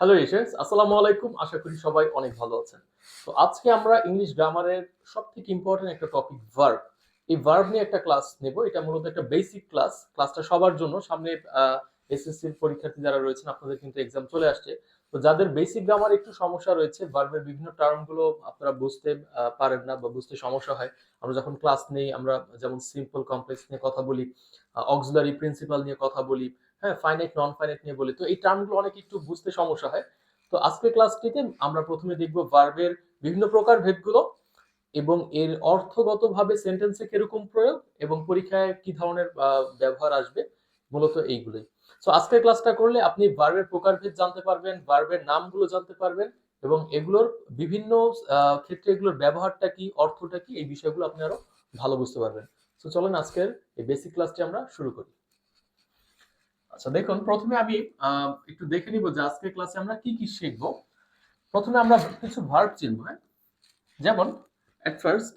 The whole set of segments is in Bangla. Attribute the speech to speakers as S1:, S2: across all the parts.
S1: হ্যালো রিশেশ, আসসালামু আলাইকুম। আশা করি সবাই অনেক ভালো আছেন। তো আজকে আমরা ইংলিশ গ্রামারের সবথেকে ইম্পর্টেন্ট একটা টপিক ভার্ব। এই ভার্ব নিয়ে একটা ক্লাস নেব। এটা মূলত একটা বেসিক ক্লাস। ক্লাসটা সবার জন্য। সামনে এসএসসির পরীক্ষার্থী যারা রয়েছেন আপনাদের কিন্তু এক্সাম চলে আসছে। তো যাদের বেসিক গ্রামার একটু সমস্যা রয়েছে, ভার্বের বিভিন্ন টার্মগুলো আপনারা বুঝতে পারেন না বা বুঝতে সমস্যা হয়। আমরা যখন ক্লাস নেই আমরা যেমন সিম্পল কমপ্লেক্স নিয়ে কথা বলি, অক্সিলারি প্রিন্সিপাল নিয়ে কথা বলি, হ্যাঁ, ফাইনাইট নন ফাইনাইট নিয়ে বলি। তো এই টার্মগুলো অনেক একটু বুঝতে সমস্যা হয়। তো আজকের ক্লাসটিতে আমরা প্রথমে দেখব ভার্বের বিভিন্ন প্রকার ভেদগুলো এবং এর অর্থগতভাবে সেন্টেন্সে কিরকম প্রয়োগ এবং পরীক্ষায় কি ধরনের ব্যবহার আসবে, মূলত এইগুলোই। সো আজকের ক্লাসটা করলে আপনি ভার্বের প্রকারভেদ জানতে পারবেন, ভার্বের নামগুলো জানতে পারবেন এবং এগুলোর বিভিন্ন ক্ষেত্রে এগুলোর ব্যবহারটা কি, অর্থটা কি, এই বিষয়গুলো আপনি আরো ভালো বুঝতে পারবেন। সো চলেন আজকের এই বেসিক ক্লাসটি আমরা শুরু করি। আচ্ছা, দেখুন, প্রথমে আমি একটু দেখে নিব যে আজকের ক্লাসে আমরা কি কি শিখবো। প্রথমে আমরা কিছু ভার্ব চিনব, হ্যাঁ। যেমন at first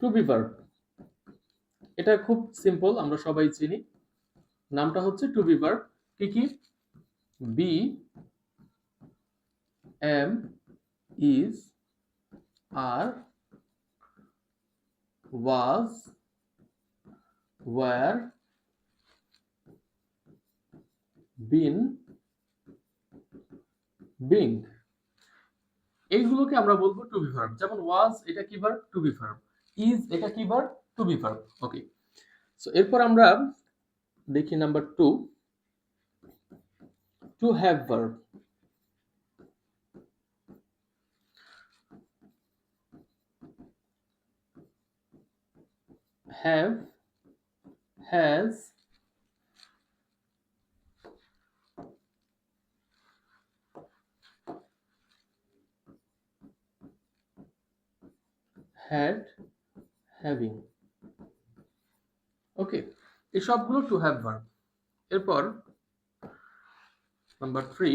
S1: to be verb, এটা খুব সিম্পল, আমরা সবাই চিনি। নামটা হচ্ছে টু বি ভার্ব। কি কি? Be, am, is, are, was, were, been, being, এইগুলোকে আমরা বলবো টু বি ভার্ব। যেমন ওয়াজ, এটা কি verb? To be verb. Is, এটা কি verb? To be verb. Okay, so এরপর আমরা দেখি number two, to have verb. have, has, had, having। Okay, এই সবগুলো টু হ্যাভ ভার্ব। এরপর নাম্বার থ্রি,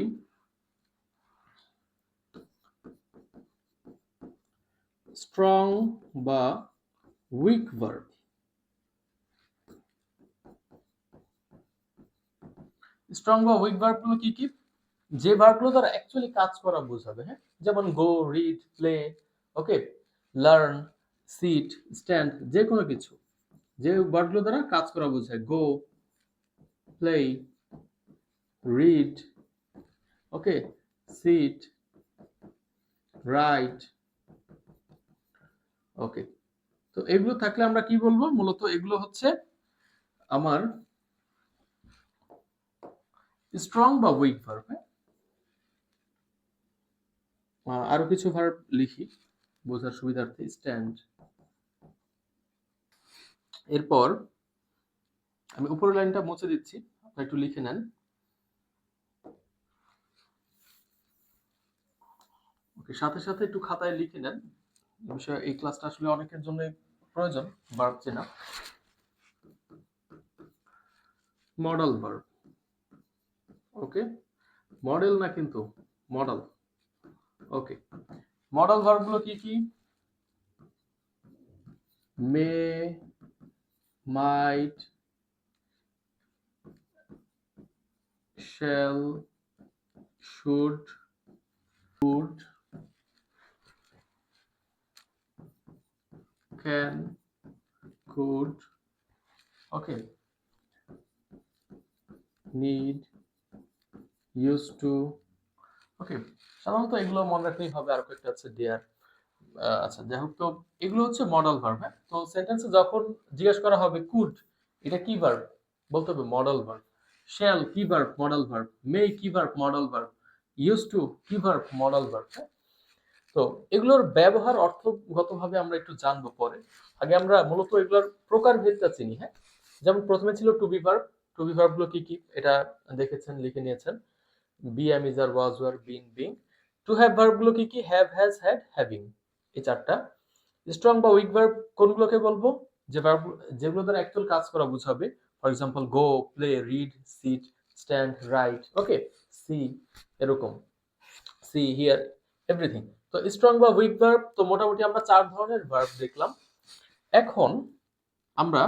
S1: স্ট্রং বা উইক ভার্ব। স্ট্রং বা উইক ভার্ব গুলো কি কি? যে ভার্বগুলো দ্বারা অ্যাকচুয়ালি কাজ করা বোঝাবে, হ্যাঁ। যেমন গো, রিড, প্লে, ওকে, লার্ন, সিট, স্ট্যান্ড, যে কোনো কিছু যে ভার্বগুলো দ্বারা কাজ করা বোঝায়। গো, প্লে, রিড, ওকে, সিট, রাইট, ওকে। তো এগুলো থাকলে আমরা কি বলবো? মূলত এগুলো হচ্ছে আমার স্ট্রং বা উইক ভার্ব। আরো কিছু ভার্ব লিখি বোঝার সুবিধার্থে। স্ট্যান্ড, এরপর আমি উপরের লাইনটা মুছে দিচ্ছি, আপনারা একটু লিখে নেন। ওকে, সাথে সাথে একটু খাতায় লিখে নেন। এই বিষয়ে এই ক্লাসটা আসলে অনেকের জন্য প্রয়োজন ভার্ব চেনা। মডেল ভার্ব, ওকে, মডেল না কিন্তু মডেল। ওকে, মডেল ভার্বগুলো কি কি? May, might, shall, should, would, can, could, okay, need, used to, okay. সাধারণত এগুলো মনে রাখলেই হবে। আর কয়েকটা আছে, ডিয়ার। আচ্ছা, যাই হোক, তো এগুলো হচ্ছে মডেল ভার্ব, হ্যাঁ। তো সেন্টেন্সে যখন জিজ্ঞেস করা হবে কুড, এটা কি ভার্ব, বলতে হবে মডেল ভার্ব। শ্যাল কি ভার্ব? Modal verb. মে কি verb? Modal verb. Use to কি ভার্ব? মডেল ভার্ব, হ্যাঁ। তো এগুলোর ব্যবহার অর্থগতভাবে আমরা একটু জানবো পরে। আগে আমরা মূলত এগুলোর প্রকারভেদটা চিনি, হ্যাঁ। যেমন প্রথমে ছিল to be verb. To be verb গুলো কি কি এটা দেখেছেন, লিখে নিয়েছেন। Be, am, is, are, was, were, been, being. To have verb গুলো কি কি? হ্যাভ, হ্যাজ, হ্যাড, হ্যাভিং, এই চারটা। স্ট্রং বা উইক ভার্ব কোনগুলোকে বলবো? যে ভার্ব যেগুলো দ্বারা অ্যাকচুয়াল কাজ করা বোঝাবে। For example go, play, read, sit, stand, write, okay, see, এরকম, সি, হিয়ার, এভরিথিং। তো স্ট্রং বা উইক ভার্ব, তো মোটামুটি আমরা চার ধরনের ভার্ব দেখলাম। এখন আমরা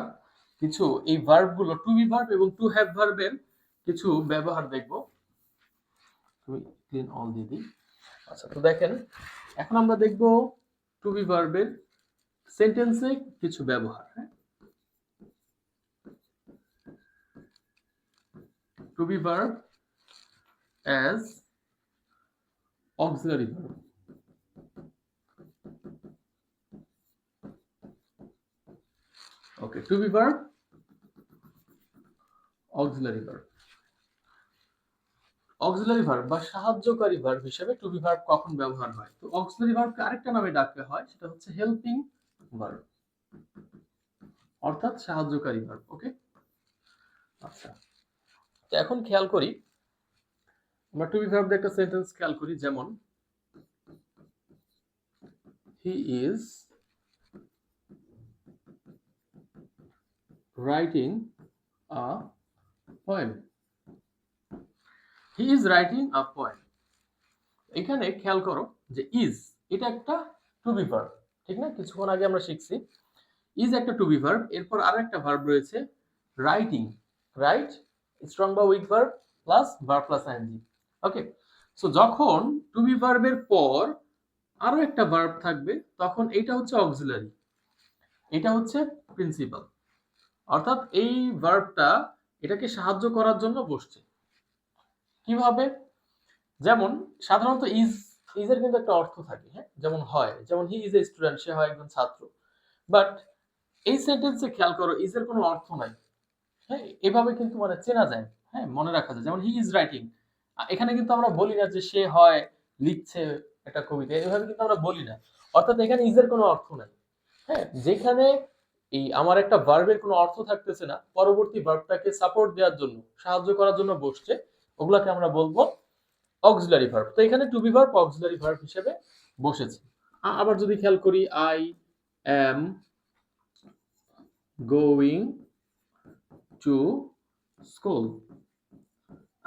S1: কিছু এই ভার্ব গুলো, টু বি ভার্ব এবং টু হ্যাভ ভার্বের কিছু ব্যবহার দেখব। তুমি ক্লিন অল দিয়ে দিই। আচ্ছা, তো দেখেন এখন আমরা দেখব টু বি ভার্বের সেন্টেন্সে কিছু ব্যবহার। হ্যাঁ, to be verb as auxiliary verb. Okay, to be verb auxiliary verb. Auxiliary verb বা সাহায্যকারী ভার্ব হিসেবে টু বি ভার্ব কখন ব্যবহার হয়? তো অক্সিলারি ভার্বকে আরেকটা নামে ডাকা হয়, সেটা হচ্ছে হেল্পিং ভার্ব, অর্থাৎ সাহায্যকারী ভার্ব। ওকে, আচ্ছা, তো এখন খেয়াল করি আমরা টু বি ভার্ব দিয়ে একটা সেন্টেন্স খেয়াল করি, যেমন he is writing a poem. He is writing a poem. এখানে খেয়াল করো যে ইজ এটা একটা টু বি ভার্ব, ঠিক না? কিছুক্ষণ আগে আমরা শিখছি ইজ একটা টু বি ভার্ব, এরপর আরো একটা ভার্ব রয়েছে রাইটিং, রাইট স্ট্রং বা weak verb plus verb plus ING. Okay, so যখন টু বি ভার্বের পর আরো একটা ভার্ব থাকবে তখন এটা হচ্ছে অক্সিলারি, এটা হচ্ছে প্রিন্সিপাল, অর্থাৎ এই ভার্বটা এটাকে সাহায্য করার জন্য বসছে। কিভাবে? যেমন সাধারণত ইজ এর কিন্তু একটা অর্থ থাকে, হ্যাঁ, যেমন হয়, যেমন হি ইজ এ স্টুডেন্ট, সে হয় একজন ছাত্র। বাট এই সেন্টেন্সে খেয়াল করো ইজ এর কোনো অর্থ নাই। হ্যাঁ, এভাবে কিন্তু মানে চেনা যায়, হ্যাঁ, মনে রাখা যায়। যেমন হি ইজ রাইটিং, এখানে কিন্তু আমরা বলি না যে সে হয় লিখছে একটা কবিতা, এভাবে কিন্তু আমরা বলি না। অর্থাৎ এখানে ইজ এর কোনো অর্থ নাই। হ্যাঁ, যেখানে এই আমার একটা ভার্বের কোনো অর্থ থাকতেছে না, পরবর্তী ভার্বটাকে সাপোর্ট দেওয়ার জন্য, সাহায্য করার জন্য বসছে, ওগুলাকে আমরা বলবো অক্সিলারি ভার্ব। তো এখানে to be verb auxiliary verb হিসেবে বসেছে। আবার যদি খেয়াল করি I am going to school,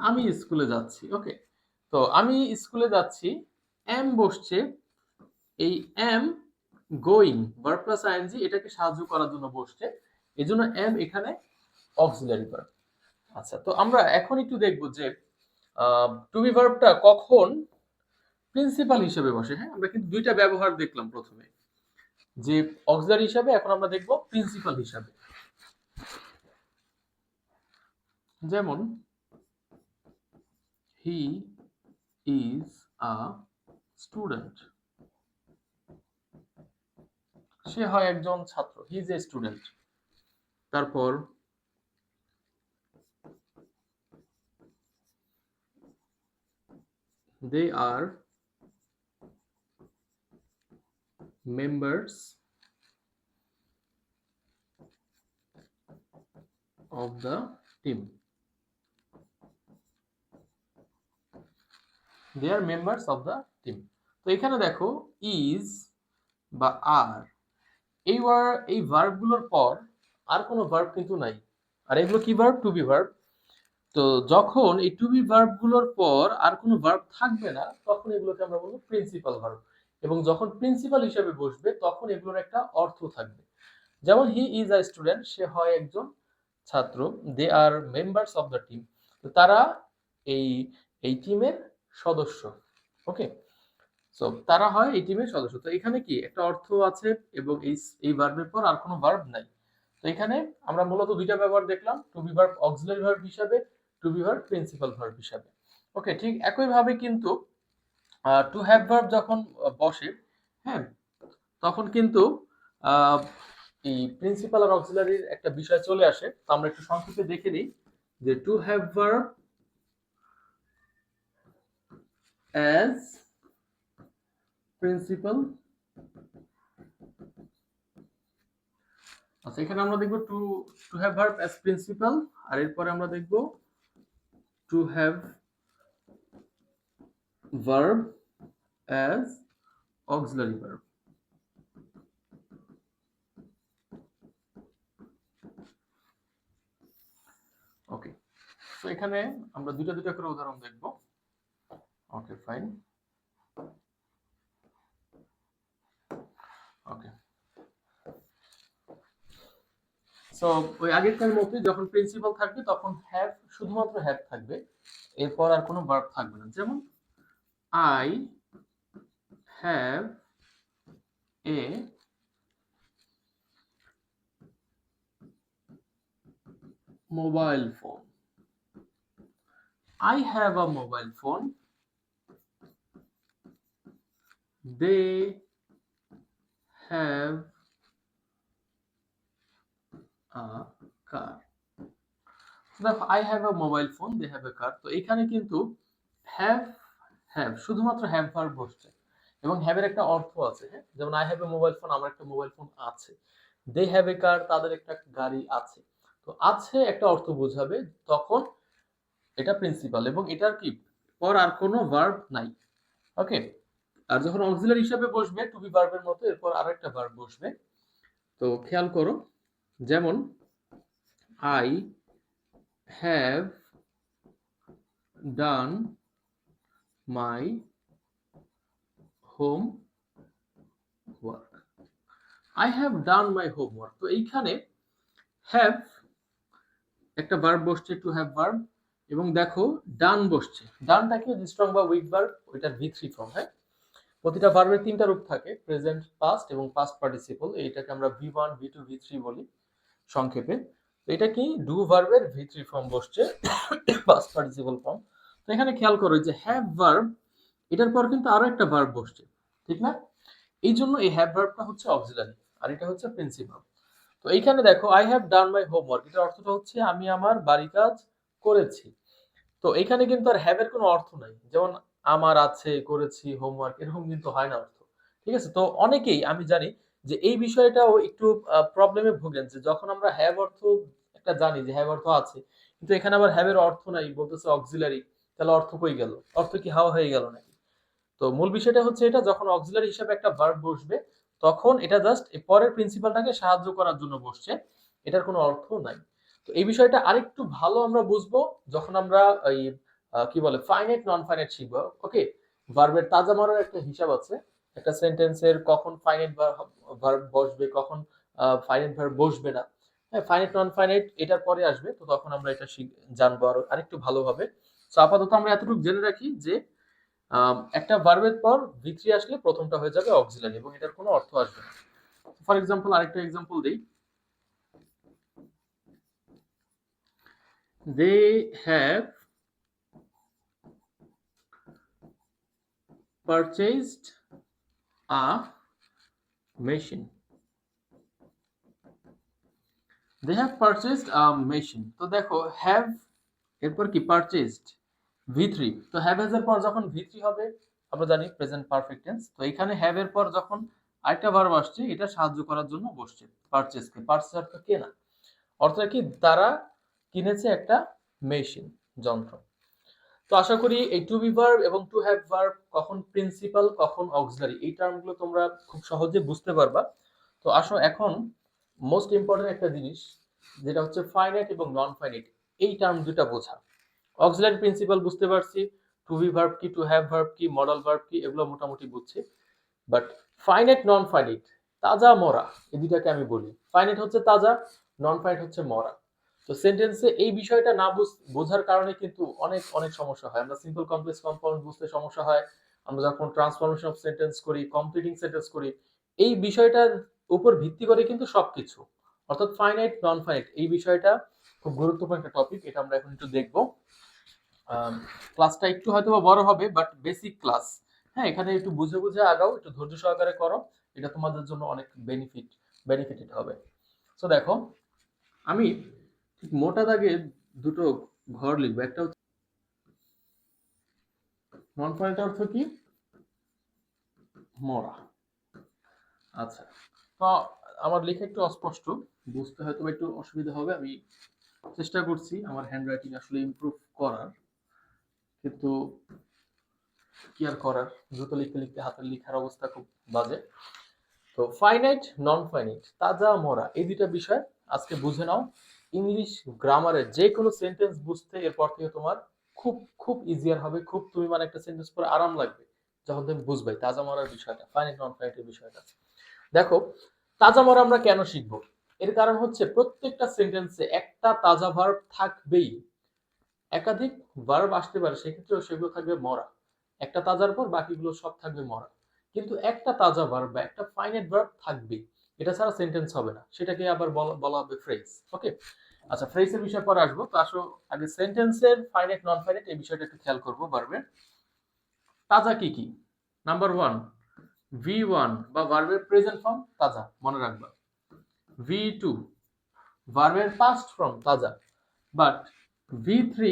S1: আমি স্কুলে যাচ্ছি। ওকে, তো আমি স্কুলে যাচ্ছি, অ্যাম বসছে, এই am going verb plus ING এটাকে সাহায্য করার জন্য বসছে, এজন্য অ্যাম এখানে অক্সিলারি ভার্ব। আচ্ছা, তো আমরা এখন একটু দেখব যে টু বি ভার্বটা কখন প্রিন্সিপাল হিসেবে বসে। হ্যাঁ, আমরা কিন্তু দুইটা ব্যবহার দেখলাম প্রথমে, যে অক্সিলারি হিসাবে, এখন আমরা দেখব প্রিন্সিপাল হিসাবে। যেমন হি ইজ আ স্টুডেন্ট, সে হয় একজন ছাত্র, হি ইজ এ স্টুডেন্ট। তারপর they are members of the team, they are members of the team. তো এখানে দেখো ইজ বা আর, এই ভার্বগুলোর পর আর কোনো ভার্ব কিন্তু নাই, আর এগুলো কি ভার্ব? To be verb. তো যখন এই টু বি ভার্ব গুলোর পর আর কোনো ভার্ব থাকবে না তখন এগুলোকে আমরা বলবো প্রিন্সিপাল ভার্ব, এবং যখন প্রিন্সিপাল হিসেবে বসবে তখন এগুলোর একটা অর্থ থাকবে। যেমন হি ইজ আ স্টুডেন্ট, সে হয় একজন ছাত্র। দে are members of the team, তো তারা এই এই টিমের সদস্য। ওকে, সো তারা হয় এই টিমের সদস্য। তো এখানে কি একটা অর্থ আছে এবং এই ভার্বের পর আর কোনো ভার্ব নাই। তো এখানে আমরা মূলত দুইটা ব্যবহার দেখলাম, to be verb auxiliary verb হিসাবে, to be verb principal verb হিসাবে। ওকে, ঠিক একই ভাবে কিন্তু টু হ্যাভ ভার্ব যখন বসে, হ্যাঁ, তখন কিন্তু আহ, এই প্রিন্সিপাল আর অক্সিলারির একটা বিষয় চলে আসে। তো আমরা একটু সংক্ষেপে দেখে নিই যে to have verb as principal. আচ্ছা, এখানে আমরা দেখব to to have verb as principal, আর এরপরে আমরা দেখব to have verb as auxiliary verb. Okay, তো এখানে আমরা দুইটা দুইটা করে উদাহরণ দেখব। ওকে, ফাইন। ওকে, সো ওই আগেরটার মতোই যখন প্রিন্সিপাল থাকবে তখন হ্যাভ, শুধুমাত্র হ্যাভ থাকবে, এরপর আর কোনো ভার্ব থাকবে না। যেমন I have a mobile phone. I have a mobile phone. They have a car. দেখো I have a mobile phone, they have a car. তো এখানে কিন্তু হ্যাভ হ্যাভ শুধুমাত্র হ্যাভ ভার্ব বসছে এবং হ্যাভের একটা অর্থ আছে। হ্যাঁ, যেমন I have a mobile phone, আমার একটা মোবাইল ফোন আছে। দে হ্যাভ এ কার, তাদের একটা গাড়ি আছে। তো আছে একটা অর্থ বোঝাবে, তখন এটা প্রিন্সিপাল এবং এটার কি পর আর কোনো ভার্ব নাই। ওকে, আর যখন অক্সিলারি হিসাবে বসবে টু বি ভার্বের মতো, এরপর আরো একটা ভার্ব বসবে। তো খেয়াল করো, যেমন I have done my homework. I have done my homework. তো এইখানে হ্যাভ একটা ভার্ব বসছে, টু হ্যাভ ভার্ব, এবং দেখো ডান বসছে। ডানটা কি স্ট্রং বা উইক ভার্ব, ওইটার ভি থ্রি ফর্ম। হ্যাঁ, প্রতিটা ভার্বের তিনটা রূপ থাকে, প্রেজেন্ট, পাস্ট এবং পাস্ট পার্টিসিপল। এইটাকে আমরা V one, V two, V three বলি সংক্ষেপে। তো এটা কি ডু ভার্বের ভি থ্রি ফর্ম বসছে, পাস্ট পার্টিসিপল ফর্ম। তো এখানে খেয়াল করো যে হ্যাভ ভার্ব, এটার পর কিন্তু আরো একটা ভার্ব বসছে, ঠিক না? এই জন্য এই হ্যাভ ভার্বটা হচ্ছে অক্সিলারি আর এটা হচ্ছে প্রিন্সিপাল। তো এইখানে দেখো I have done my homework, এটার অর্থটা হচ্ছে আমি আমার বাড়ি কাজ করেছি। তো এখানে কিন্তু আর হ্যাভ এর কোনো অর্থ নাই, যেমন আমার আছে, করেছি, হোমওয়ার্ক, এরকম কিন্তু হয় না অর্থ। ঠিক আছে, তো অনেকেই আমি জানি যে এই বিষয়টাও একটু প্রবলেমে ভোগেন, যে যখন আমরা হ্যাভ অর্থ একটা জানি যে হ্যাভ অর্থ আছে, কিন্তু এখানে আবার হ্যাভ এর অর্থ নাই, বলতেছে অক্সিলারি, তাহলে অর্থ কই গেল? অর্থ কি হাওয়া হয়ে গেল নাকি? তো মূল বিষয়টা হচ্ছে এটা, যখন অক্সিলারি হিসেবে একটা ভার্ব বসবে, তখন এটা জাস্ট পরের প্রিন্সিপালটাকে সাহায্য করার জন্য বসছে, এটার কোনো অর্থ নাই। তো এই বিষয়টা আরেকটু ভালো আমরা বুঝবো যখন আমরা এই কি বলে ফাইনাইট নন ফাইনাইট শিখবো। ওকে, ভার্বের তাজা মারার একটা হিসাব আছে, একটা সেন্টেন্সের কখন ফাইনাইট ভার্ব বসবে, কখন ফাইনাইট ভার্ব বসবে না। হ্যাঁ, ফাইনাইট নন ফাইনাইট এটার পরে আসবে, তো তখন আমরা এটা জানবো আরো আরেকটু ভালোভাবে। তো আপাতত আমরা এতটুকু জেনে রাখি যে একটা ভার্বের পর ভি3 আসলে প্রথমটা হয়ে যাবে অক্সিলারি এবং এটার কোনো অর্থ আসবে না। ফর এক্সাম্পল, আরেকটা এক্সাম্পল দেই। They have purchased a machine. They have purchased a machine. তো দেখো হ্যাভ এরপর কি পারচেজড, ভি3। তো হ্যাভ এর পর যখন ভি3 হবে, আমরা জানি প্রেজেন্ট পারফেক্ট টেন্স। তো এখানে হ্যাভ এর পর যখন আরেকটা ভার্ব আসছে, এটা সাহায্য করার জন্য বসছে পারচেজকে। পারচেজ অর্থ কেনা, অর্থাৎ কি তারা কিনেছে একটা মেশিন, যন্ত্র। তো আশা করি এই টু বি ভার্ব এবং টু হ্যাভ ভার্ব কখন প্রিন্সিপাল কখন অক্সিলারি, এই টার্মগুলো তোমরা খুব সহজে বুঝতে পারবা। তো আসো এখন মোস্ট ইম্পর্টেন্ট একটা জিনিস, যেটা হচ্ছে ফাইনাইট এবং নন ফাইনাইট, এই টার্ম দুটা বোঝা। অক্সিলারি প্রিন্সিপাল বুঝতে পারছি, টু বি ভার্ব কি, টু হ্যাভ ভার্ব কি, মডাল ভার্ব কি, এগুলো মোটামুটি বুঝছি। বাট ফাইনাইট নন ফাইনাইট, তাজা মরা, এই দুটাকে আমি বলি। ফাইনাইট হচ্ছে তাজা, নন ফাইনাইট হচ্ছে মরা। তো সেন্টেন্সে এই বিষয়টা না বোঝার কারণে কিন্তু অনেক অনেক সমস্যা হয়। আমরা সিম্পল কমপ্লেক্স কম্পাউন্ড বুঝতে সমস্যা হয়, আমরা যখন ট্রান্সফরমেশন অফ সেন্টেন্স করি, কমপ্লিটিং সেন্টেন্স করি, এই বিষয়টার উপর ভিত্তি করে কিন্তু সবকিছু, অর্থাৎ ফাইনাইট নন ফাইনাইট এই বিষয়টা খুব গুরুত্বপূর্ণ একটা টপিক। এটা আমরা এখন একটু দেখবো। ক্লাসটা একটু হয়তো বড় হবে, বাট বেসিক ক্লাস। হ্যাঁ, এখানে একটু বুঝে বুঝে আগাও, একটু ধৈর্য সহকারে করো, এটা তোমাদের জন্য অনেক বেনিফিটেড হবে। তো দেখো, আমি ঠিক মোটা দাগে দুটো ঘর লিখবো। একটা হচ্ছে নন পয়েন্ট, অর্থ কি মরা। আচ্ছা, তো আমার লেখা একটু অস্পষ্ট, বুঝতে হয়তো একটু অসুবিধা হবে। আমি চেষ্টা করছি আমার হ্যান্ড রাইটিং আসলে ইমপ্রুভ করার, কিন্তু কি আর করার, দ্রুত লিখতে লিখতে হাতের লেখার অবস্থা খুব বাজে। তো ফাইনাইট নন ফাইনাইট, তাজা মরা, এই দুইটা বিষয় আজকে বুঝে নাও। ইংলিশ গ্রামারে যে কোনো সেন্টেন্স বুঝতে এরপর থেকে তোমার খুব খুব ইজিয়ার হবে, খুব তুমি মানে একটা সেন্টেন্স পড়ে আরাম লাগবে যখন তুমি বুঝবে তাজা মরার বিষয়টা, ফাইনাইট নন ফাইনাইটের বিষয়টা। দেখো, তাজা মরা আমরা কেন শিখবো? এর কারণ হচ্ছে প্রত্যেকটা সেন্টেন্সে একটা তাজা ভার্ব থাকবেই। একাধিক ভার্ব আসতে পারে, সেক্ষেত্রেও সেগুলো থাকবে মরা। একটা তাজার পর বাকিগুলো সব থাকবে মরা। কিন্তু একটা তাজা ভার্ব বা একটা ফাইনাইট ভার্ব থাকবে, এটা ছাড়া সেন্টেন্স হবে না, সেটাকে আবার বলা হবে ফ্রেজ। ওকে, আচ্ছা ফ্রেজের বিষয় পরে আসবো, তো আসো আগে সেন্টেন্সের ফাইনাইট নন ফাইনাইট এই বিষয়টা একটু খেয়াল করবো ভার্বের। তাজা কি কি? নাম্বার ওয়ান, ভি ওয়ান বা ভার্বের প্রেজেন্ট ফর্ম তাজা, মনে রাখবা। ভি টু ভার্বের পাস্ট ফর্ম তাজা, বাট ভি থ্রি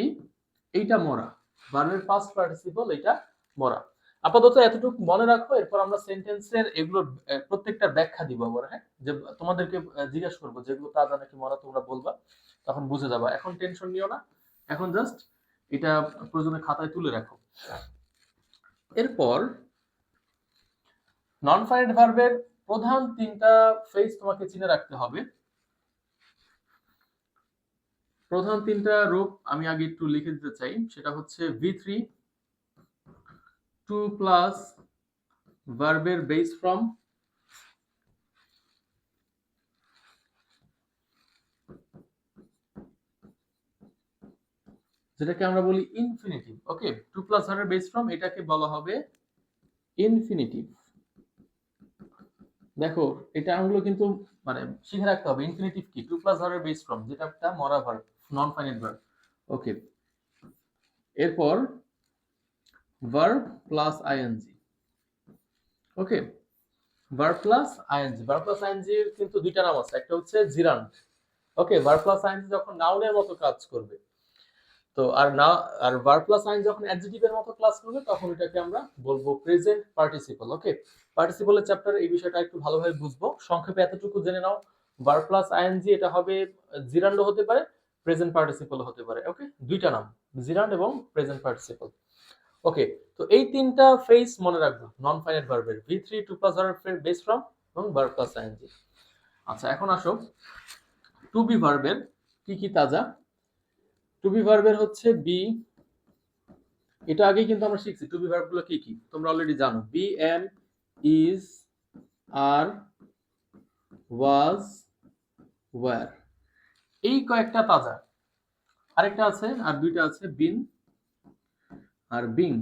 S1: এইটা মরা, ভার্বের পাস্ট পার্টিসিপল এটা মরা। আপাতত এতটুকু মনে রাখো, এরপর আমরা সেন্টেন্সের এগুলোর প্রত্যেকটা ব্যাখ্যা দিব আবার। হ্যাঁ, যে তোমাদেরকে জিজ্ঞাসা করবো যেগুলো তাজা নাকি মরা, তোমরা বলবা, তখন বুঝে যাবা। এখন টেনশন নিও না, এখন জাস্ট এটা প্রয়োজনে খাতায় তুলে রাখো। এরপর নন ফাইনাইট ভার্বের প্রধান তিনটা ফেজ তোমাকে চিনে রাখতে হবে। প্রধান তিনটা রূপ আমি আগে একটু লিখে দিতে চাই, সেটা হচ্ছে V3, টু প্লাস ভার্বের বেস ফর্ম, যেটাকে আমরা বলি ইনফিনিটিভ। ওকে, টু প্লাস ভার্বের বেস ফর্ম এটাকে বলা হবে ইনফিনিটিভ। দেখো এটা আমগুলো কিন্তু মানে শিখে রাখতে হবে, ইনফিনিটিভ কি, টু প্লাস ভার্বের বেস ফর্ম, যেটা একটা মরা verb, non finite verb. Okay, এরপর verb plus ING. Okay, verb plus ING, verb plus ING এর কিন্তু দুইটা নাম আছে, একটা হচ্ছে gerund. Okay, verb plus ING যখন নাউনের মতো কাজ করবে, তো আর ভার্ব প্লাস আইএনজি যখন অ্যাডজেক্টিভের মতো ক্লাস করবে, তখন এটাকে আমরা বলবো প্রেজেন্ট পার্টিসিপল। ওকে, পার্টিসিপলের চ্যাপ্টারে এই বিষয়টা একটু ভালোভাবে বুঝবো, সংক্ষেপে এতটুকু জেনে নাও। ভার্ব প্লাস আইএনজি এটা হবে জিরান্ড হতে পারে, প্রেজেন্ট পার্টিসিপল হতে পারে। ওকে, দুইটা নাম, জিরান্ড এবং প্রেজেন্ট পার্টিসিপল। ওকে, তো এই তিনটা ফেজ মনে রাখবো নন ফাইনাইট ভার্বের, V3 টু প্লাস ভার্বের বেস ফর্ম এবং ভার্ব প্লাস আইএনজি। আচ্ছা এখন আসো টু বি ভার্বের কি কি তাজা। টু বি ভার্বের হচ্ছে বি, এটা আগে কিন্তু আমরা শিখছি। টু বি ভার্বগুলো কি কি তোমরা অলরেডি জানো, be, am, is, are, was, were, এই কয়েকটা তাজা। আরেকটা আছে, আর দুইটা আছে, বিন আর বিং,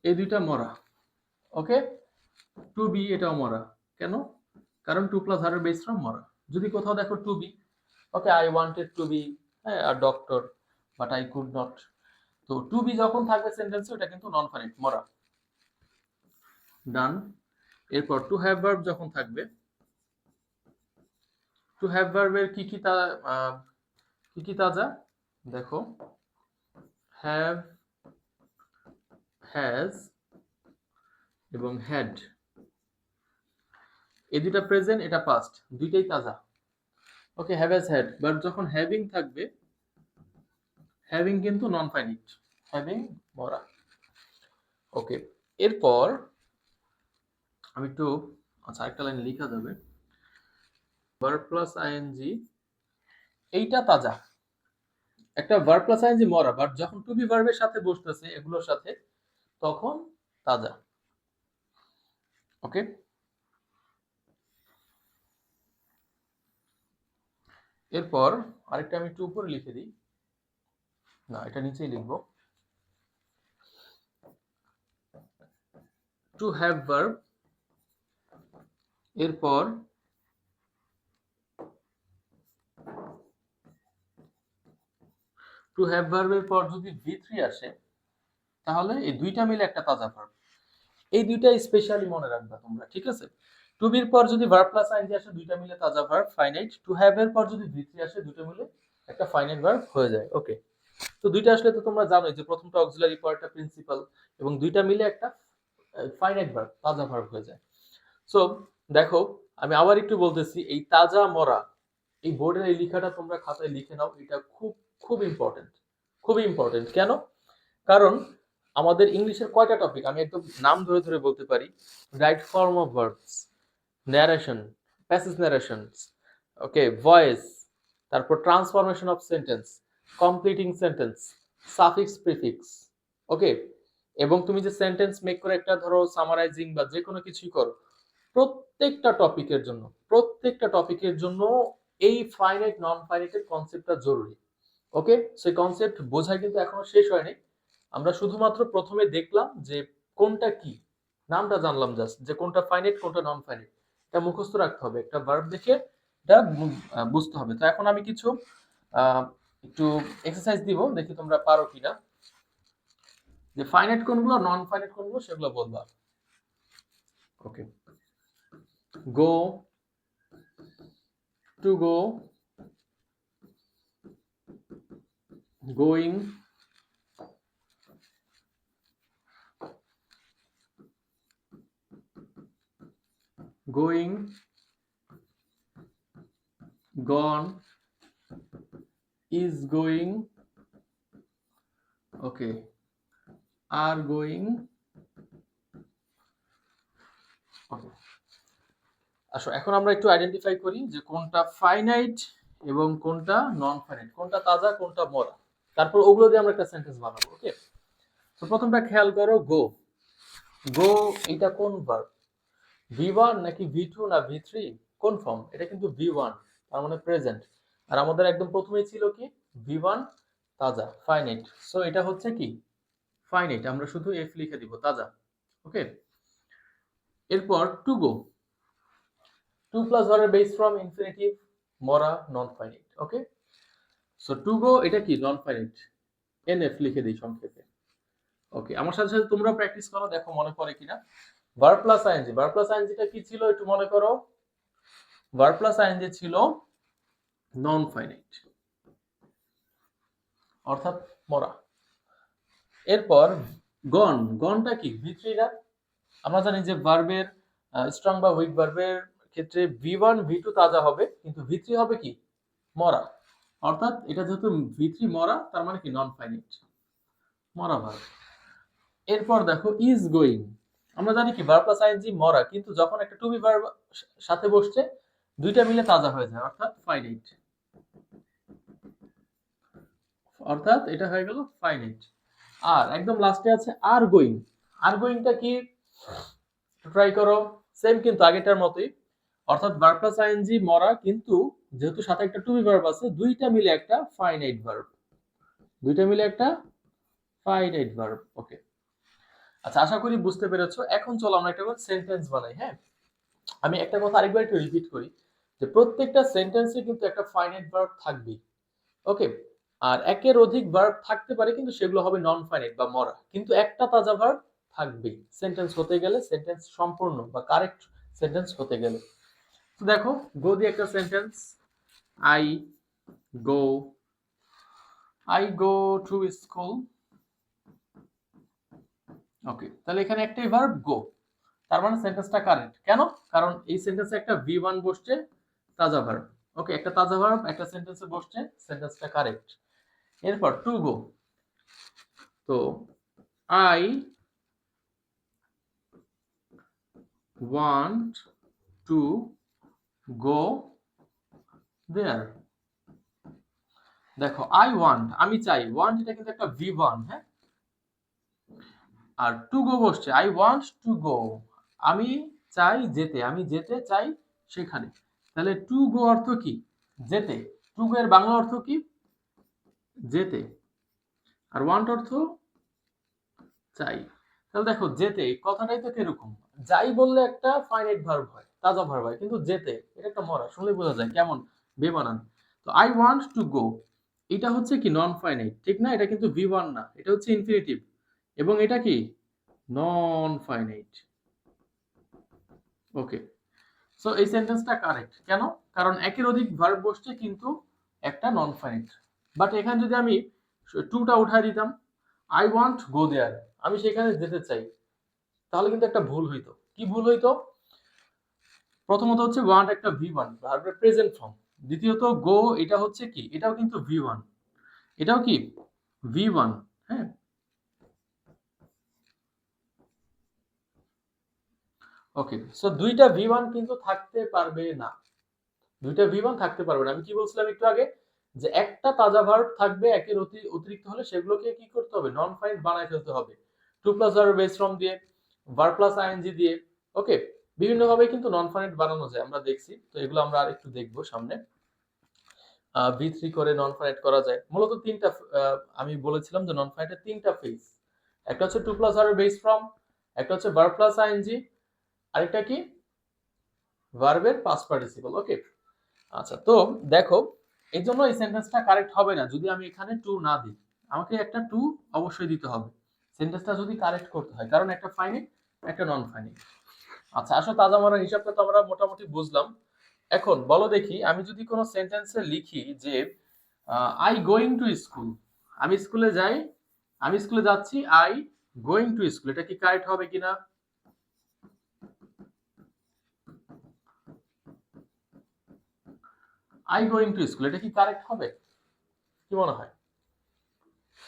S1: এই দুইটা মরা। ওকে, টু বি এটাও মরা, কেন? কারণ টু প্লাস ভার্বের বেস ফর্ম মরা। যদি কোথাও দেখো to be, okay, I wanted to be a doctor but I could not, তো টু বি যখন থাকবে সেন্টেন্সে ওটা কিন্তু নন ফাইনাইট মরা। ডান। এরপর টু হ্যাভ ভার্ব যখন থাকবে, টু হ্যাভ ভার্বের কি কি তাজা দেখো, হ্যাভ, হ্যাজ এবং হ্যাড, এই দুটা প্রেজেন্ট, এটা পাস্ট, দুইটাই তাজা। ওকে, হ্যাভ, হ্যাজ, হ্যাড, বাট যখন হ্যাভিং থাকবে, হ্যাভিং কিন্তু নন ফাইনাইট, হ্যাভিং মরা। ওকে, এরপর আমি একটু, আচ্ছা একটা লাইন লেখা যাবে, ভার্ব প্লাস আইএনজি এইটা তাজা। একটা ভার্ব প্লাস আইএনজি মরা, বাট যখন টু বি ভার্বের সাথে বসতেছে এগুলোর সাথে, তখন তাজা। ওকে, এরপর আরেকটা আমি একটু উপরে লিখে দিই, না এটা নিচেই লিখবো। টু হ্যাভ ভার্ব, এরপর টু হ্যাভ ভার্বের পর যদি V3 আসে, তাহলে এই দুইটা মিলে একটা তাজা ভার্ব। এই দুইটা স্পেশালি মনে রাখবা তোমরা, ঠিক আছে? টু বির পর যদি ভার্ব প্লাস আইএনজি আসে, দুইটা মিলে তাজা ভার্ব ফাইনাইট। টু হ্যাভ এর পর যদি V3 আসে, দুটো মিলে একটা ফাইনাইট ভার্ব হয়ে যায়। ওকে, তো দুইটা আসলে তো তোমরা জানোই যে প্রথমটা অক্সিলারি, পরেরটা প্রিন্সিপাল, এবং দুইটা মিলে একটা ফাইনাইট ভার্ব, তাজা ভার্ব হয়ে যায়। সো দেখো আমি আবার একটু বলতেছি, এই তাজা মরা, এই বোর্ডের এই লেখাটা তোমরা খাতায় লিখে নাও, এটা খুব খুব ইম্পর্টেন্ট, খুবই ইম্পর্টেন্ট। কেন? কারণ আমাদের ইংলিশের কয়টা টপিক আমি একদম নাম ধরে ধরে বলতে পারি, right form of verbs, narration, passage narrations, okay, voice, তারপর transformation of sentence, completing sentence, suffix prefix. Okay, এবং তুমি যে সেন্টেন্স মেক করে একটা ধরো সামারাইজিং বা যে কোনো কিছুই করো, প্রত্যেকটা টপিকের জন্য এই ফাইনাইট নন ফাইনাইটের কনসেপ্টটা জরুরি। ওকে, সেই কনসেপ্ট বোঝা কিন্তু এখনো শেষ হয়নি, আমরা শুধুমাত্র প্রথমে দেখলাম যে কোনটা কি, নামটা জানলাম জাস্ট, যে কোনটা ফাইনাইট কোনটা নন ফাইনাইট, এটা মুখস্থ রাখতে হবে, একটা ভার্ব দেখে এটা বুঝতে হবে। তো এখন আমি কিছু একটু এক্সারসাইজ দিব, দেখি তোমরা পারো কিনা, যে ফাইনাইট কোনগুলো নন ফাইনাইট কোনগুলো সেগুলো বলবা। Okay, go, to go, going, going, gone, is going, okay, are going, okay। আসো এখন আমরা একটু আইডেন্টিফাই করি যে কোনটা ফাইনাইট এবং কোনটা নন ফাইনাইট, কোনটা তাজা কোনটা মরা, তারপর ওগুলো দিয়ে আমরা একটা সেন্টেন্স বানাবো। ওকে, তো প্রথমটা খেয়াল করো, গো। গো এটা কোন ভার্ব? V1 নাকি V2 না V3? কোন ফর্ম? এটা কিন্তু V1, তার মানে প্রেজেন্ট। আর আমাদের একদম প্রথমেই ছিল কি V1 তাজা, ফাইনাইট, সো এটা হচ্ছে কি ফাইনাইট, আমরা শুধু এফ লিখে দিব, তাজা। ওকে, এরপর টু গো, টু প্লাস ভার্বের বেস ফর্ম ইনফিনিটিভ, মরা, non finite. Okay, so to go এটা কি নন ফাইনাইট, এনএফ লিখে দিই সংক্ষেপে। ওকে, আমার সাথে সাথে তোমরা প্র্যাকটিস করো, দেখো মনে পড়ে কিনা। Verb plus ING, verb plus আইএনজিটা কি ছিল একটু মনে করো। ভার্ব প্লাস আইএনজি ছিল নন ফাইনাইট, অর্থাৎ মরা। এরপর গন, গনটা কি V3 না? আমরা জানি যে ভার্বের স্ট্রং বা উইক ভার্বের ক্ষেত্রে V1 V2 তাজা হবে, কিন্তু V3 হবে কি মরা, অর্থাৎ এটা যেহেতু V3 মরা, তার মানে কি নন ফাইনাইট, মরা ভার্ব। এরপর দেখো ইজ গোয়িং, আমরা জানি কি ভার্ব প্লাস আইএনজি মরা, কিন্তু যখন একটা টু বি ভার্ব সাথে বসছে দুইটা মিলে তাজা হয়ে যায়, অর্থাৎ ফাইনাইট, অর্থাৎ এটা হয়ে গেল ফাইনাইট। আর একদম লাস্টে আছে আর গোয়িং, আর গোয়িংটা কি ট্রাই করো, সেম কিন্তু আগেরটার মতোই, অর্থাৎ ভার্ব প্লাস আইএনজি মরা, কিন্তু যেহেতু সাথে একটা টু বি ভার্ব আছে, দুইটা মিলে একটা ফাইনাইট ভার্ব, দুইটা মিলে একটা ফাইনাইট ভার্ব। ওকে, আচ্ছা আশা করি বুঝতে পেরেছো। এখন চলো আমরা একটা সেন্টেন্স বানাই। হ্যাঁ, আমি একটা কথা আরেকবার একটু রিপিট করি, যে প্রত্যেকটা সেন্টেন্সে কিন্তু একটা ফাইনাইট ভার্ব থাকবে। ওকে, আর একের অধিক ভার্ব থাকতে পারে, কিন্তু সেগুলো হবে নন ফাইনাইট বা মরা, কিন্তু একটা তাজা ভার্ব থাকবে সেন্টেন্স হতে গেলে, সেন্টেন্স সম্পূর্ণ বা কারেক্ট সেন্টেন্স হতে গেলে। তো দেখো, গো দিয়ে একটা sentence, I go, I go to school. Okay, তাহলে এখানে একটাই ভার্ব গো, তার মানে সেন্টেন্সটা কারেক্ট। কেন? কারণ এই সেন্টেন্সে একটা V1 বসছে, তাজা ভার্ব। ওকে, একটা তাজা ভার্ব একটা সেন্টেন্সে বসছে, সেন্টেন্সটা কারেক্ট। এরপর টু গো, তো আই ওয়ান্ট টু গো দেয়ার। দেখো, আই ওয়ান্ট আমি চাই, ওয়ান্ট এটা কিন্তু একটা V1, হ্যাঁ, আর টু গো বসছে, আই ওয়ান্ট টু গো, আমি চাই যেতে, আমি যেতে চাই সেখানে। তাহলে টু গো অর্থ কি যেতে, টু গো এর বাংলা অর্থ কি যেতে, আর ওয়ান্ট অর্থ চাই। তাহলে দেখো যেতে কথাটাই তো কিরকম, যাই বললে একটা ফাইনাইট ভার্ব হয়, তাজা ভার্ব হয়, কিন্তু যেতে এটা একটা মরা, শুনলে বোঝা যায় কেমন বেমানান। তো আই ওয়ান্ট টু গো এটা হচ্ছে কি নন ফাইনাইট, ঠিক না? এটা কিন্তু V1 না, এটা হচ্ছে ইনফিনিটিভ, এবং এটা কি নন ফাইনাইট। ওকে, সো এই সেন্টেন্সটা কারেক্ট। কেন? কারণ একের অধিক ভার্ব বসছে, কিন্তু একটা নন ফাইনাইট। বাট এখানে যদি আমি টুটা উঠাই দিতাম, আই ওয়ান্ট গো দেয়ার, আমি সেখানে যেতে চাই, তাহলে কিন্তু একটা ভুল হইতো। কি ভুল হইতো? প্রথমত হচ্ছে ওয়ান্ট একটা V1 ভার্বের প্রেজেন্ট ফর্ম, দ্বিতীয়ত গো এটা হচ্ছে কি, এটাও কিন্তু V1, এটাও কি V1, হ্যাঁ। ওকে, সো দুইটা V1 কিন্তু থাকতে পারবে না, দুইটা V1 থাকতে পারবে না। আমি কি বলছিলাম একটু আগে, যে একটা তাজা ভার্ব থাকবে, একের অতিরিক্ত হলে সেগুলোকে কি করতে হবে, নন ফাইনাইট বানায় ফেলতে হবে, to plus verb base form দিয়ে, ভার্ব প্লাস আইএনজি দিয়ে। ওকে, বিভিন্ন ভাবে কিন্তু নন ফাইনাইট বানানো যায়, আমরা দেখছি, তো এগুলো আমরা আরেকটু দেখবো সামনে। V3 করে নন ফাইনাইট করা যায়। মূলত তিনটা, আমি বলেছিলাম যে নন ফাইনাইটের তিনটা ফেজ, একটা হচ্ছে টু প্লাস ভার্বের বেস ফর্ম, একটা হচ্ছে ভার্ব প্লাস আইএনজি, আরেকটা কি ভার্বের পাস্ট পার্টিসিপল। ওকে, আচ্ছা তো দেখো, এই জন্য এই সেন্টেন্সটা কারেক্ট হবে না যদি আমি এখানে টু না দিই। আমাকে একটা টু অবশ্যই দিতে হবে সেন্টেন্সটা যদি কারেক্ট করতে হয়, কারণ একটা ফাইনাইট একটা নন ফাইনাইট। আচ্ছা আসো, তাজা মারার হিসাবটা তো আমরা মোটামুটি বুঝলাম। এখন বলো দেখি, আমি যদি কোনো সেন্টেন্সে লিখি যে আই গোয়িং টু স্কুল, আমি স্কুলে যাই, আমি স্কুলে যাচ্ছি, আই গোয়িং টু স্কুল, এটা কি কারেক্ট হবে কিনা? আই গোয়িং টু স্কুল, এটা কি কারেক্ট হবে? কি মনে হয়?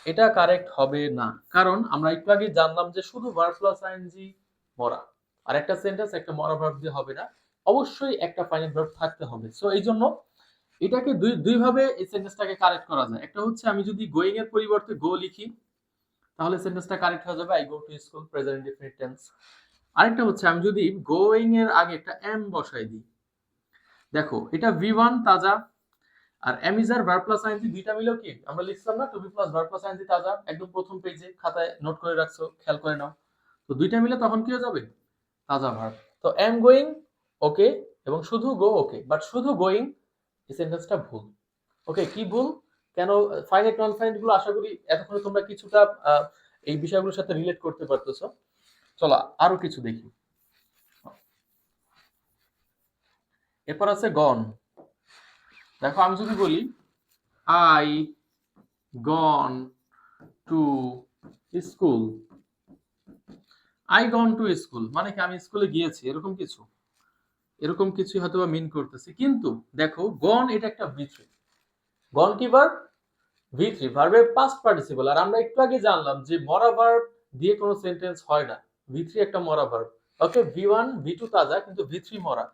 S1: এটা কারেক্ট হবে না, কারণ আমরা একটু আগে জানলাম যে শুধু ভার্ব প্লাস আইএনজি মরা, আর একটা সেন্টেন্স একটা মরা ভার্ব দিয়ে হবে না, অবশ্যই একটা ফাইনাইট ভার্ব থাকতে হবে। সো এই জন্য এটাকে দুই ভাবে এই সেন্টেন্সটাকে কারেক্ট করা যায়। একটা হচ্ছে আমি যদি গোয়িং এর পরিবর্তে গো লিখি, তাহলে সেন্টেন্সটা কারেক্ট হয়ে যাবে, I go to school present indefinite tense. আরেকটা হচ্ছে আমি যদি গোয়িং এর আগে একটা এম বসাই দিই, দেখো এটা ভি1 তাজা, আর am is are verb plus ING দুইটা মিলেও কি আমরা লিখছিলাম না, to be plus verb plus ING তাজা, একদম প্রথম পেজে খাতায় নোট করে রাখছো, খেয়াল করে নাও। তো দুইটা মিলে তখন কি হয়ে যাবে? তাজা ভার্ব। তো এম গোয়িং ওকে, এবং শুধু গো ওকে, বাট শুধু গোয়িং এই সেন্টেন্সটা ভুল। ওকে, কি ভুল? কেন? ফাইনাইট নন ফাইনাইট গুলো আশা করি এতক্ষণে তোমরা কিছুটা এই বিষয়গুলোর সাথে রিলেট করতে পারতেছো। চলো আরো কিছু দেখি। এরপর আছে গন। দেখো আমি যদি বলি I gone to school, I gone to school মানে কি আমি স্কুলে গিয়েছি, এরকম কিছু, এরকম কিছু হয়তো বা মিন করতেছি। কিন্তু দেখো গন এটা একটা ভি3, গন কি ভার্ব? ভি3, ভার্বের পাস্ট পার্টিসিপল। আর আমরা একটু আগে জানলাম যে মরা ভার্ব দিয়ে কোনো সেন্টেন্স হয় না, ভি3 একটা মরা ভার্ব। ওকে, ভি1 ভি2 তাজা, কিন্তু ভি3 মরা,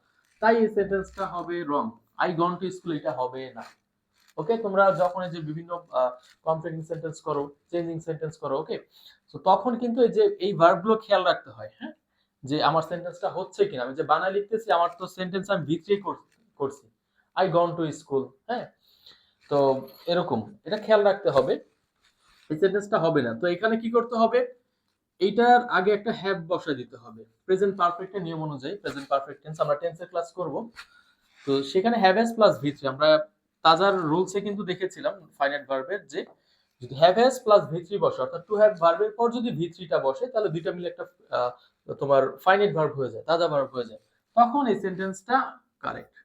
S1: তাই এই সেন্টেন্সটা হবে রং। আই গন টু স্কুল এটা হবে না। ওকে, তোমরা যখন এই যে বিভিন্ন কমপ্লিটিং সেন্টেন্স করো, চেঞ্জিং সেন্টেন্স করো, ওকে, তো তখন কিন্তু এই যে এই ভার্বগুলো খেয়াল রাখতে হয়, হ্যাঁ, যে আমার সেন্টেন্সটা হচ্ছে কিনা। আমি যে বানায় লিখতেছি, আমার তো সেন্টেন্স আমি ভি3 করছি, আই গন টু স্কুল, হ্যাঁ। তো এরকম এটা খেয়াল রাখতে হবে, এই সেন্টেন্সটা হবে না। তো এখানে কি করতে হবে? এইটার আগে একটা হ্যাভ বসায় দিতে হবে প্রেজেন্ট পারফেক্টের নিয়ম অনুযায়ী। প্রেজেন্ট পারফেক্ট টেন্স আমরা টেন্সের ক্লাস করব, তো সেখানে হ্যাভ হ্যাজ প্লাস ভি3 আমরা তাজার রুলসে কিন্তু দেখেছিলাম ফাইনাইট ভার্বের, যে যদি হ্যাভ হ্যাজ প্লাস ভি3 বসে, অর্থাৎ টু হ্যাভ ভার্বের পর যদি ভি3টা বসে, তাহলে দুইটা মিলে একটা তোমার ফাইনাইট ভার্ব হয়ে যায়, তাজা ভার্ব হয়ে যায়, তখন এই সেন্টেন্সটা correct.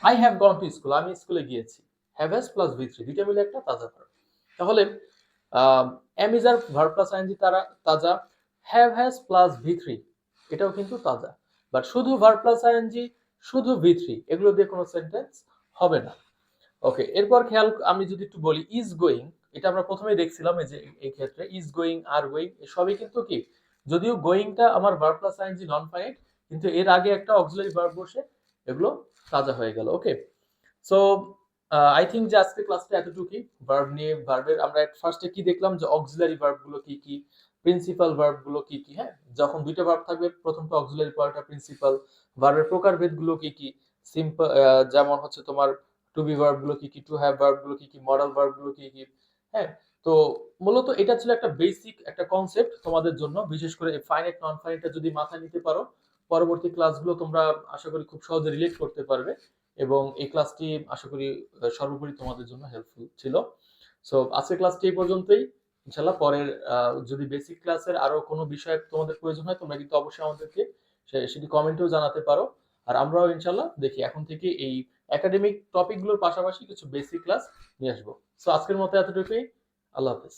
S1: I have gone to school, আমি স্কুলে গিয়েছি, হ্যাভ হ্যাজ প্লাস ভি3 দুইটা মিলে একটা তাজা ভার্ব। তাহলে am is are verb plus ING তাজা, হ্যাভ হ্যাজ প্লাস ভি3 এটাও কিন্তু তাজা, বাট শুধু ভার্ব প্লাস আইএনজি শুধু ভি3 এগুলো দিয়ে কোনো সেন্টেন্স হবে না। ওকে, এরপর খেয়াল আমি যদি একটু বলি ইজ গোয়িং, এটা আমরা প্রথমেই দেখছিলাম এই যে এই ক্ষেত্রে ইজ গোয়িং আর গোয়িং সবই কিন্তু কি, যদিও গোয়িংটা আমার verb plus ING non finite, কিন্তু এর আগে একটা অক্সিলারি ভার্ব বসে এগুলো তাজা হয়ে গেল। ওকে, সো আই থিঙ্ক যে আজকে ক্লাসটা এতটুকুই ভার্ব নিয়ে। ভার্বের আমরা ফার্স্টে কি দেখলাম যে অক্সিলারি ভার্ব গুলো কি কি, প্রিন্সিপাল ভার্ব গুলো কি কি, হ্যাঁ, যখন দুইটা ভার্ব থাকবে প্রথমটা অক্সিলারি পরেরটা প্রিন্সিপাল, ভার্বের প্রকারভেদ গুলো কি কি, সিম্পল যেমন হচ্ছে তোমার টু বি ভার্ব গুলো কি কি, টু হ্যাভ ভার্ব গুলো কি কি, মডাল ভার্ব গুলো কি কি, হ্যাঁ। তো মূলত এটা ছিল একটা বেসিক একটা কনসেপ্ট তোমাদের জন্য, বিশেষ করে ফাইনাইট নন ফাইনাইটটা যদি মাথায় নিতে পারো, পরবর্তী ক্লাসগুলো তোমরা আশা করি খুব সহজে রিলেট করতে পারবে, এবং এই ক্লাসটি আশা করি সর্বোপরি তোমাদের জন্য হেল্পফুল ছিল। সো আজকের ক্লাসটি এই পর্যন্তই। ইনশাল্লাহ পরের যদি বেসিক ক্লাসের আরো কোনো বিষয় তোমাদের প্রয়োজন হয়, তোমরা কিন্তু অবশ্যই আমাদেরকে সেটি কমেন্টেও জানাতে পারো। আর আমরাও ইনশাল্লাহ দেখি এখন থেকে এই একাডেমিক টপিকগুলোর পাশাপাশি কিছু বেসিক ক্লাস নিয়ে আসবো। সো আজকের মতো এতটুকুই। আল্লাহ হাফেজ।